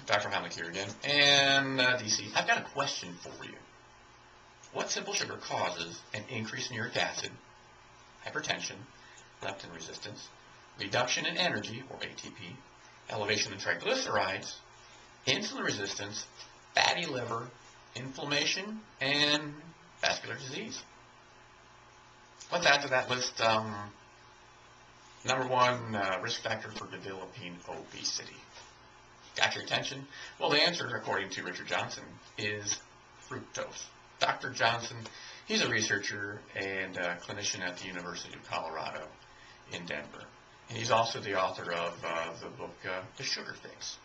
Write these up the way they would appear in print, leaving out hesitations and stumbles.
Dr. Heimlich here again, and DC. I've got a question for you. What simple sugar causes an increase in uric acid, hypertension, leptin resistance, reduction in energy, or ATP, elevation in triglycerides, insulin resistance, fatty liver, inflammation, and vascular disease? Let's add to that list number one risk factor for developing obesity. Got your attention? Well, the answer, according to Richard Johnson, is fructose. Dr. Johnson, he's a researcher and a clinician at the University of Colorado in Denver. And he's also the author of the book, The Sugar Fix.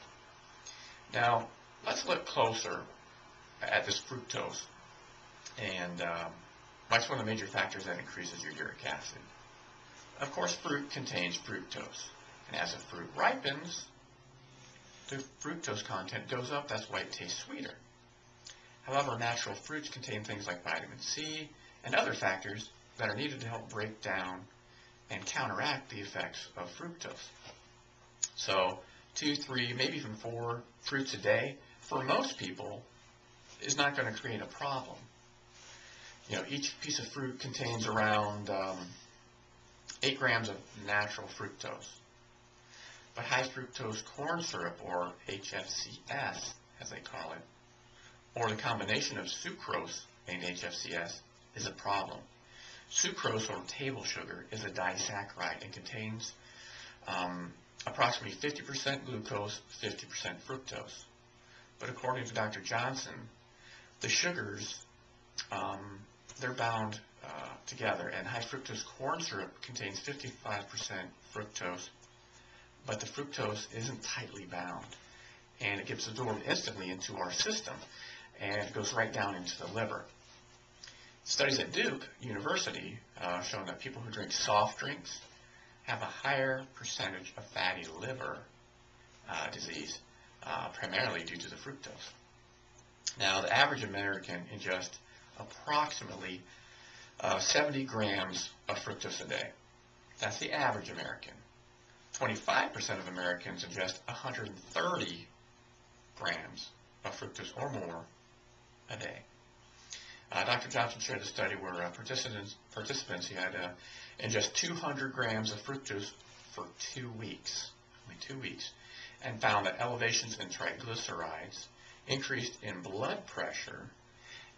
Now, let's look closer at this fructose. And that's one of the major factors that increases your uric acid. Of course, fruit contains fructose. And as a fruit ripens, the fructose content goes up. That's why it tastes sweeter. However, natural fruits contain things like vitamin C and other factors that are needed to help break down and counteract the effects of fructose. So 2, 3, maybe even 4 fruits a day, for most people, is not going to create a problem. You know, each piece of fruit contains around 8 grams of natural fructose. But high fructose corn syrup, or HFCS, as they call it, or the combination of sucrose and HFCS, is a problem. Sucrose, or table sugar, is a disaccharide and contains approximately 50% glucose, 50% fructose. But according to Dr. Johnson, the sugars, they're bound together, and high fructose corn syrup contains 55% fructose, but the fructose isn't tightly bound, and it gets absorbed instantly into our system, and it goes right down into the liver. Studies at Duke University shown that people who drink soft drinks have a higher percentage of fatty liver disease, primarily due to the fructose. Now, the average American ingests approximately 70 grams of fructose a day. That's the average American. 25% of Americans ingest 130 grams of fructose or more a day. Dr. Johnson shared a study where participants he had ingest 200 grams of fructose for 2 weeks, only 2 weeks, and found that elevations in triglycerides, increased in blood pressure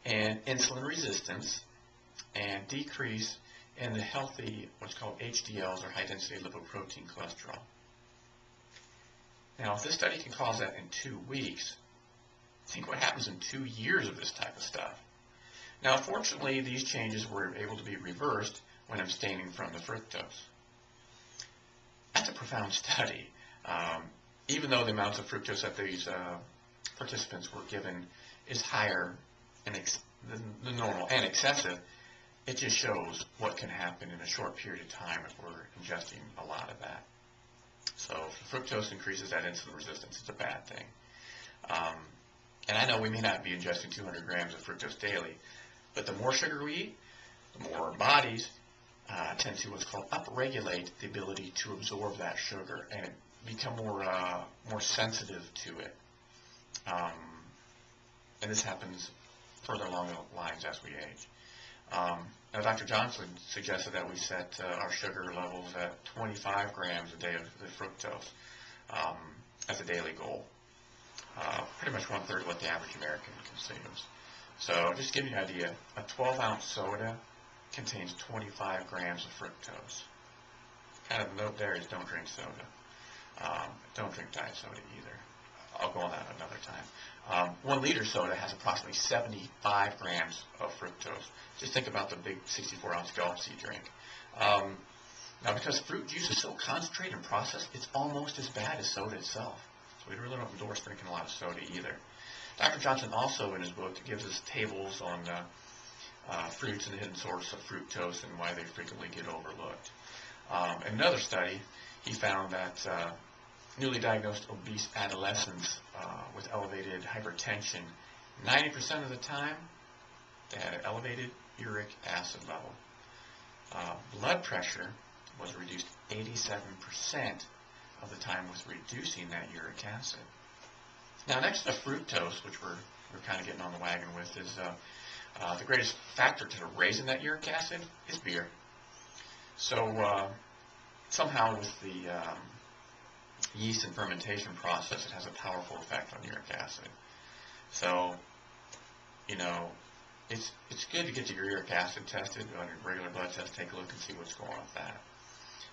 and insulin resistance, and decrease in the healthy, what's called HDLs, or high-density lipoprotein cholesterol. Now, if this study can cause that in 2 weeks, think what happens in 2 years of this type of stuff. Now, fortunately, these changes were able to be reversed when abstaining from the fructose. That's a profound study. Even though the amounts of fructose that these participants were given is higher than normal and excessive, it just shows what can happen in a short period of time if we're ingesting a lot of that. So if fructose increases that insulin resistance, it's a bad thing. And I know we may not be ingesting 200 grams of fructose daily, but the more sugar we eat, the more our bodies tend to what's called upregulate the ability to absorb that sugar and become more sensitive to it. And this happens further along the lines as we age. Now, Dr. Johnson suggested that we set our sugar levels at 25 grams a day of the fructose as a daily goal. Pretty much 1/3 of what the average American consumes. So just to give you an idea, a 12-ounce soda contains 25 grams of fructose. Kind of the note there is don't drink soda. Don't drink diet soda either. I'll go on that another time. 1 liter soda has approximately 75 grams of fructose. Just think about the big 64-ounce gulps you drink. Now, because fruit juice is so concentrated and processed, it's almost as bad as soda itself. So we really don't endorse drinking a lot of soda either. Dr. Johnson also, in his book, gives us tables on fruits and the hidden source of fructose and why they frequently get overlooked. In another study, he found that newly diagnosed obese adolescents with elevated hypertension, 90% of the time, they had an elevated uric acid level. Blood pressure was reduced 87% of the time with reducing that uric acid. Now, next to fructose, which we're kind of getting on the wagon with, is the greatest factor to raising that uric acid is beer. So somehow with the yeast and fermentation process, it has a powerful effect on uric acid. So, you know, it's good to get your uric acid tested on your regular blood test. Take a look and see what's going on with that.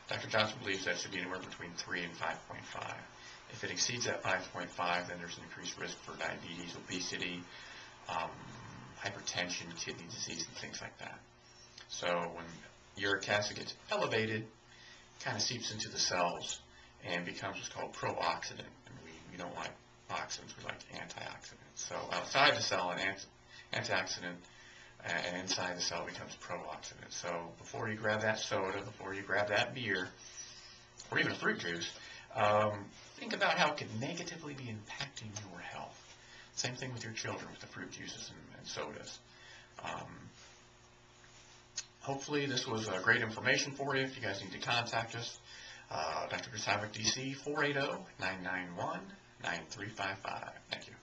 Dr. Johnson believes that should be anywhere between 3 and 5.5. If it exceeds that 5.5, then there's an increased risk for diabetes, obesity, hypertension, kidney disease, and things like that. So when uric acid gets elevated, it kind of seeps into the cells and becomes what's called pro-oxidant. And we don't like oxidants, we like antioxidants. So outside the cell, an antioxidant, and inside the cell becomes pro-oxidant. So before you grab that soda, before you grab that beer, or even a fruit juice, think about how it could negatively be impacting your health. Same thing with your children with the fruit juices and sodas. Hopefully this was great information for you. If you guys need to contact us, Dr. Chris Heimlich DC, 480-991-9355. Thank you.